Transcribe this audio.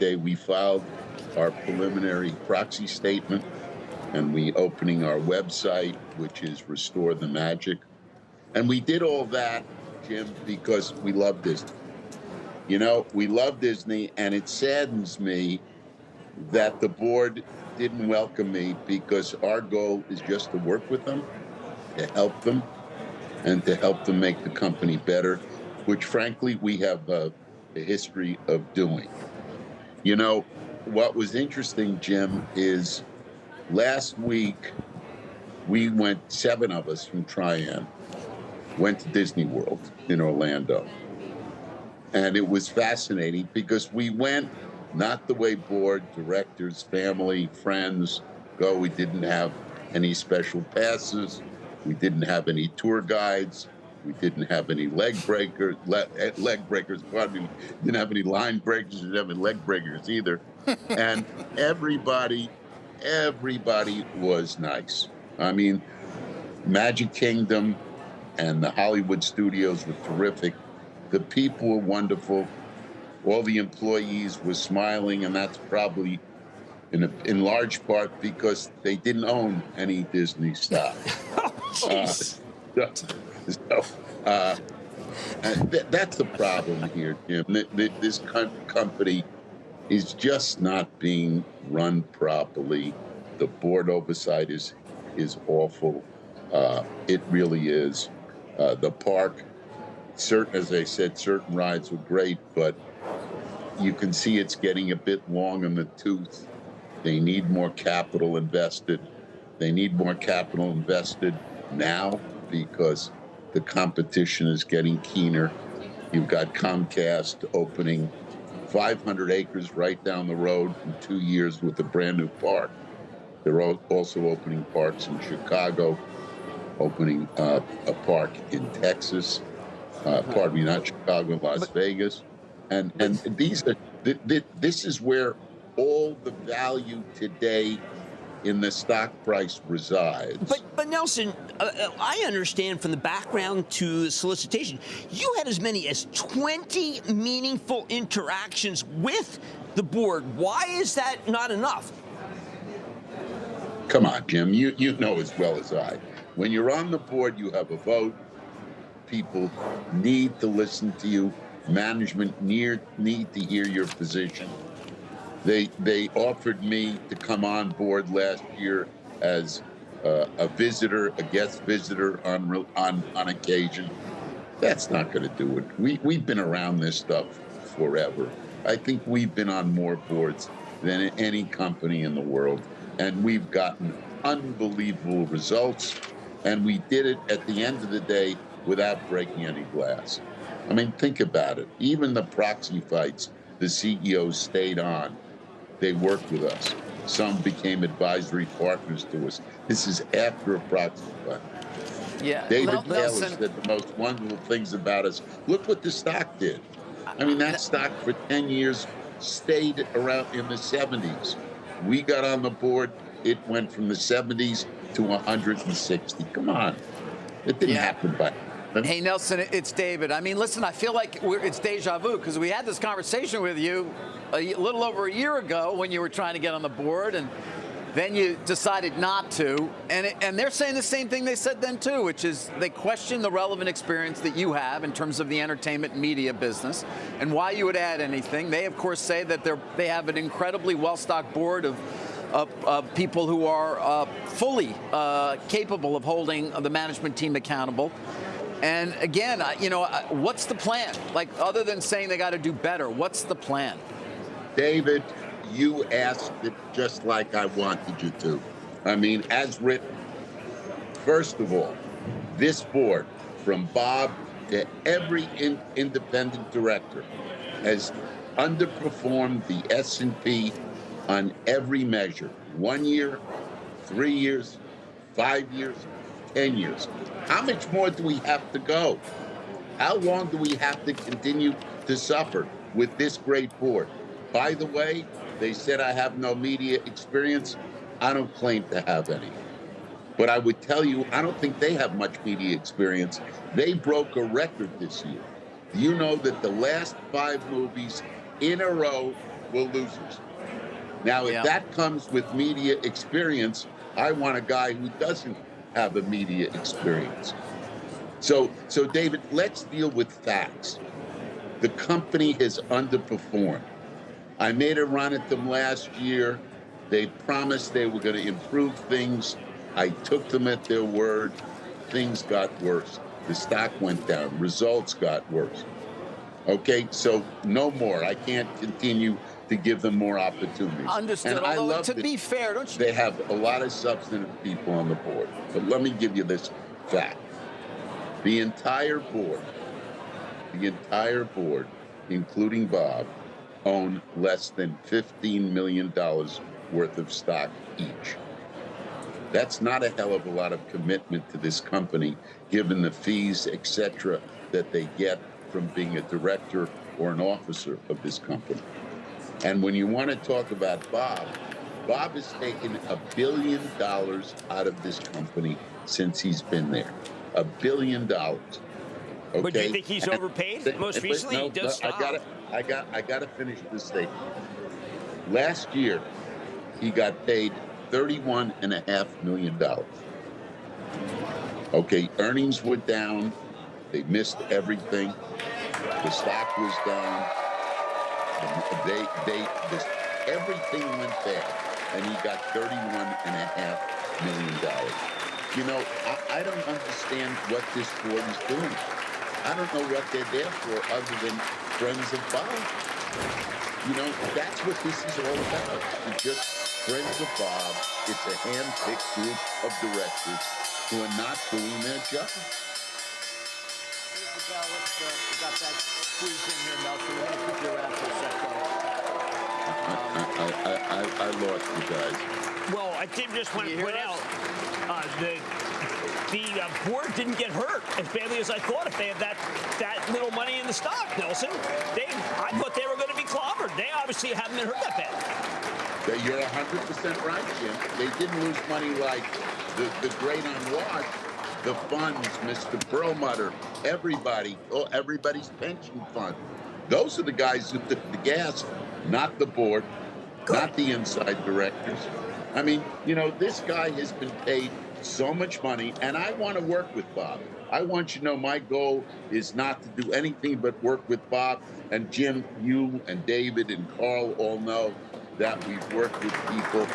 day we filed our preliminary proxy statement, and we opening our website, which is Restore the Magic. And we did all that, Jim, because we love Disney. You know, we love Disney, and it saddens me that the board didn't welcome me, because our goal is just to work with them, to help them, and to help them make the company better, which frankly we have a history of doing. You know, what was interesting, Jim, is last week we went, 7 of us from Trian, went to Disney World in Orlando. And it was fascinating because we went not the way board, directors, family, friends go. We didn't have any special passes. We didn't have any tour guides. We didn't have any leg breakers, pardon me. Didn't have any line breakers. Didn't have any leg breakers either. And everybody was nice. I mean, Magic Kingdom and the Hollywood studios were terrific. The people were wonderful. All the employees were smiling, and that's probably in large part because they didn't own any Disney stock. That's the problem here, Jim. This company is just not being run properly. The board oversight is awful. It really is. The park, as I said, certain rides were great, but you can see it's getting a bit long in the tooth. They need more capital invested. They need more capital invested now because the competition is getting keener. You've got Comcast opening 500 acres right down the road in 2 years with a brand new park. They're also opening parks in Chicago, opening a park in Texas, pardon me, not Chicago, Las Vegas. And this is where all the value today in the stock price resides. But Nelson, I understand from the background to the solicitation, you had as many as 20 meaningful interactions with the board. Why is that not enough? Come on, Jim, you know as well as I. When you're on the board, you have a vote. People need to listen to you. Management need to hear your position. They offered me to come on board last year as a visitor, a guest visitor on occasion. That's not going to do it. We've been around this stuff forever. I think we've been on more boards than any company in the world, and we've gotten unbelievable results. And we did it at the end of the day without breaking any glass. I mean, think about it. Even the proxy fights, the CEOs stayed on. They worked with us. Some became advisory partners to us. This is after a proxy fight. Yeah, David Taylor said the most wonderful things about us. Look what the stock did. I mean, that stock for 10 years stayed around in the 70s. We got on the board. It went from the 70s to 160. Come on. It didn't happen by. Hey, Nelson, it's David. I mean, listen, I feel like it's deja vu because we had this conversation with you a little over a year ago when you were trying to get on the board, and then you decided not to. And they're saying the same thing they said then, too, which is they question the relevant experience that you have in terms of the entertainment media business and why you would add anything. They, of course, say that they have an incredibly well-stocked board of people who are fully capable of holding the management team accountable. And again, what's the plan? Like, other than saying they got to do better, what's the plan? David, you asked it just like I wanted you to. I mean, as written. First of all, this board, from Bob to every independent director, has underperformed the S&P on every measure. 1 year, 3 years, 5 years, 10 years. How much more do we have to go? How long do we have to continue to suffer with this great board? By the way, they said I have no media experience. I don't claim to have any. But I would tell you, I don't think they have much media experience. They broke a record this year. You know that the last 5 movies in a row we're losers. Now, if Yeah. that comes with media experience, I want a guy who doesn't have a media experience. So David, let's deal with facts. The company has underperformed. I made a run at them last year. They promised they were going to improve things. I took them at their word. Things got worse. The stock went down. Results got worse. Okay, so no more. I can't continue to give them more opportunities. Understood. And I Although, love to that be fair, don't you? they have a lot of substantive people on the board. But let me give you this fact. The entire board, including Bob, own less than $15 million worth of stock each. That's not a hell of a lot of commitment to this company, given the fees, etc., that they get from being a director or an officer of this company. And when you want to talk about Bob has taken $1 billion out of this company since he's been there. $1 billion. Okay? But do you think he's overpaid? Most recently, he does stop. I got to finish this statement. Last year, he got paid $31.5 million. Okay, earnings were down. They missed everything. The stock was down. Everything went bad, and he got $31.5 million. You know, I don't understand what this board is doing. I don't know what they're there for other than friends of Bob. You know, that's what this is all about. It's just friends of Bob. It's a hand-picked group of directors who are not doing their job. Here's the bell. We got that squeezed in here, Nelson. We're going to keep you around for a second. I lost you guys. Well, I did just want to point out the board didn't get hurt as badly as I thought if they had that little money in the stock, Nelson. I thought they were going to be clobbered. They obviously haven't been hurt that bad. You're 100% right, Jim. They didn't lose money like the great unwashed, the funds, Mr. Perlmutter, everybody's pension fund. Those are the guys who took the gas, not the board, not the inside directors. I mean, you know, this guy has been paid so much money, and I want to work with Bob. I want you to know my goal is not to do anything but work with Bob. And Jim, you and David and Carl all know that we've worked with people